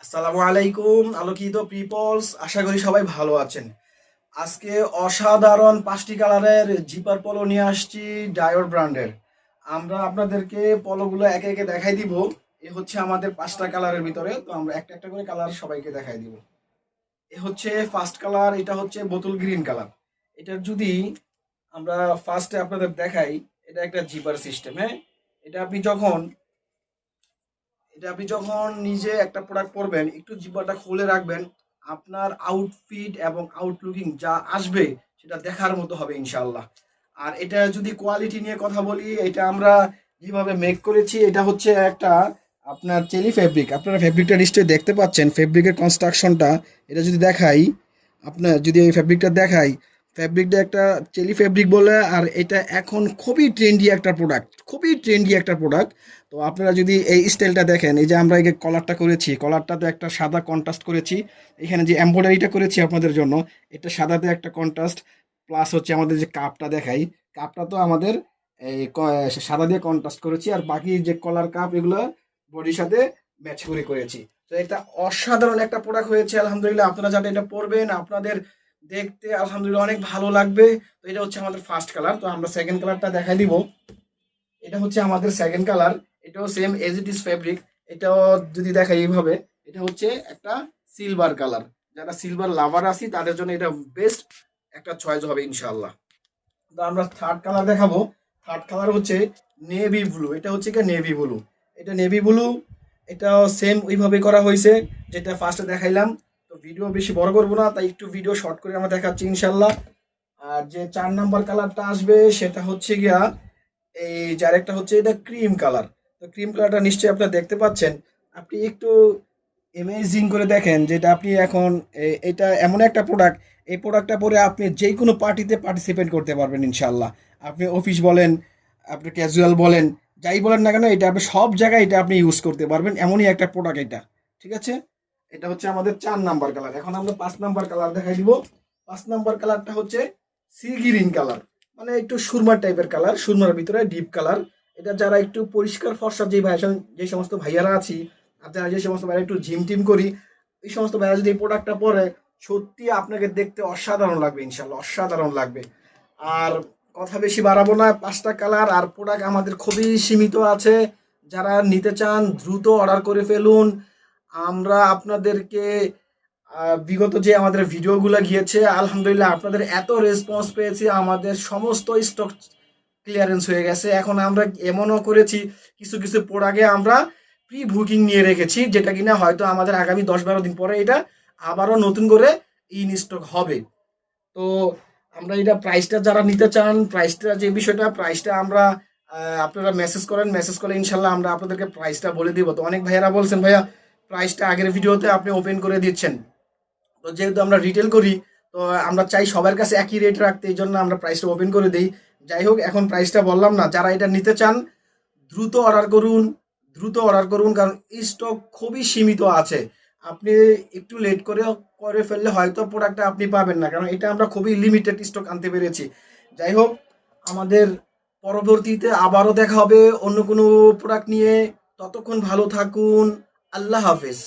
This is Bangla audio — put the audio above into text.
আসসালামু আলাইকুম আলোকিত পিপলস, আশা করি সবাই ভালো আছেন। আজকে অসাধারণ 5টি কালারের জিপার পলো নিয়ে আসছি ডায়োর ব্র্যান্ডের। আমরা আপনাদেরকে পলোগুলো একে একে দেখাই দিব। এ হচ্ছে আমাদের 5টা কালারের ভিতরে, তো আমরা একটা একটা করে কালার সবাইকে দেখাই দিব। এ হচ্ছে ফার্স্ট কালার, এটা হচ্ছে বোতল গ্রিন কালার। এটার যদি আমরা ফার্স্টে আপনাদের দেখাই, এটা একটা জিপার সিস্টেম। হ্যাঁ, এটা আপনি যখন নিজে একটা প্রোডাক্ট পরবেন, একটু জিব্বাটা খুলে রাখবেন, আপনার আউটফিট এবং আউটলুকিং যা আসবে সেটা দেখার মতো হবে ইনশাআল্লাহ। আর এটা যদি কোয়ালিটি নিয়ে কথা বলি, এটা আমরা যেভাবে মেক করেছি, এটা হচ্ছে একটা আপনার চেলি ফেব্রিক। আপনারা ফেব্রিকটা নিশ্চয়ই দেখতে পাচ্ছেন, ফেব্রিকের কনস্ট্রাকশনটা। এটা যদি দেখাই, আপনার যদি এই ফেব্রিকটা দেখাই, ফেব্রিকটা একটা চেলি ফেব্রিক বলে। আর এটা এখন খুবই ট্রেন্ডি একটা প্রোডাক্ট, খুবই ট্রেন্ডি একটা প্রোডাক্ট। তো আপনারা যদি এই স্টাইলটা দেখেন, এই যে আমরা এই যে কলারটা করেছি, কলারটাতে একটা সাদা কন্ট্রাস্ট করেছি। এখানে যে এমব্রয়ডারিটা করেছি আপনাদের জন্য, এটা সাদাতে একটা কন্ট্রাস্ট, প্লাস হচ্ছে আমাদের যে কাপটা দেখাই, কাপটা তো আমাদের এই সাদা দিয়ে কন্ট্রাস্ট করেছি। আর বাকি যে কলার কাপ, এগুলো বডির সাথে ম্যাচ করে করেছি। তো এটা অসাধারণ একটা প্রোডাক্ট হয়েছে আলহামদুলিল্লাহ। আপনারা যারা এটা পরবেন, আপনাদের দেখতে আলহামদুলিল্লাহ অনেক ভালো লাগবে। তো এটা হচ্ছে আমাদের ফার্স্ট কালার। তো আমরা সেকেন্ড কালারটা দেখাই দিব। এটা হচ্ছে আমাদের সেকেন্ড কালার। এটাও same as it is fabric. এটাও যদি দেখাই এইভাবে, এটা হচ্ছে একটা সিলভার কালার। যারা সিলভার লাভার আছি তাদের জন্য এটা বেস্ট একটা চয়েস হবে ইনশাআল্লাহ। তো আমরা থার্ড কালার দেখাবো। থার্ড কালার হচ্ছে নেভি ব্লু। এটা হচ্ছে কি নেভি ব্লু। এটা নেভি ব্লু। এটাও সেম ওইভাবে করা হয়েছে যেটা ফার্স্টে দেখাইলাম। তো ভিডিও বেশি বড় করবো না, তাই একটু ভিডিও শর্ট করে আমরা দেখাচ্ছি ইনশাল্লাহ। আর যে 4 নাম্বার কালারটা আসবে সেটা হচ্ছে গিয়া এই যে আরেকটা হচ্ছে এটা ক্রিম কালার। তো ক্রিম কালারটা নিশ্চয়ই আপনারা দেখতে পাচ্ছেন। আপনি একটু ইমেজিং করে দেখেন, যেটা আপনি এখন এটা এমন একটা প্রোডাক্ট, এই প্রোডাক্টটা পরে আপনি যে কোনো পার্টিতে পার্টিসিপেট করতে পারবেন ইনশাল্লাহ। আপনি অফিস বলেন, আপনি ক্যাজুয়াল বলেন, যাই বলেন না কেন, এটা আপনি সব জায়গায় এটা আপনি ইউজ করতে পারবেন, এমনই একটা প্রোডাক্ট এটা। ঠিক আছে, এটা হচ্ছে আমাদের 4 নাম্বার কালার। এখন আমরা 5 নাম্বার কালার দেখাই দিব। 5 নাম্বার কালারটা হচ্ছে সি গ্রিন কালার, মানে একটু সুরমার টাইপের কালার, সুরমার ভিতরে ডিপ কালার। এটা যারা একটু পরিষ্কার ফর্সা, যে ভাই, যে সমস্ত ভাইয়ারা আছি, আর যারা যে সমস্ত ভাইয়া একটু জিম টিম করি, এই সমস্ত ভাইয়া যদি এই প্রোডাক্টটা পরে, সত্যি আপনাকে দেখতে অসাধারণ লাগবে ইনশাল্লাহ, অসাধারণ লাগবে। আর কথা বেশি বাড়াবো না, 5টা কালার আর প্রোডাক্ট আমাদের খুবই সীমিত আছে। যারা নিতে চান দ্রুত অর্ডার করে ফেলুন। আমরা আপনাদেরকে বিগত যে আমাদের ভিডিওগুলো গিয়েছে, আলহামদুলিল্লাহ আপনাদের এত রেসপন্স পেয়েছি, আমাদের সমস্ত স্টক ক্লিয়ারেন্স হয়ে গেছে। এখন আমরা এমনও করেছি, কিছু কিছু প্রোডাক্টে আমরা প্রি বুকিং নিয়ে রেখেছি, যেটা কিনা হয়তো আমাদের আগামী 10-12 দিন পরে এটা আবারও নতুন করে ইন স্টক হবে। তো আমরা এটা প্রাইসটা, যারা নিতে চান, প্রাইসটা যে বিষয়টা, প্রাইসটা আমরা আপনারা মেসেজ করেন, মেসেজ করলে ইনশাল্লাহ আমরা আপনাদেরকে প্রাইসটা বলে দিব। তো অনেক ভাইয়েরা বলছেন, ভাইয়া প্রাইসটা আগের ভিডিওতে আপনি ওপেন করে দিচ্ছেন। তো যেহেতু আমরা রিটেল করি, তো আমরা চাই সবার কাছে একই রেট রাখতে, এই জন্য আমরা প্রাইসটা ওপেন করে দিই। যাই হোক, এখন প্রাইসটা বললাম না, যারা এটা নিতে চান দ্রুত অর্ডার করুন, দ্রুত অর্ডার করুন, কারণ স্টক খুবই সীমিত আছে। আপনি একটু লেট করে করে ফেললে হয়তো প্রোডাক্টটা আপনি পাবেন না, কারণ এটা আমরা খুবই লিমিটেড স্টক আনতে পেরেছি। যাই হোক, আমাদের পরবর্তীতে আবারও দেখা হবে অন্য কোনো প্রোডাক্ট নিয়ে। ততক্ষণ ভালো থাকুন। আল্লাহ হাফেজ।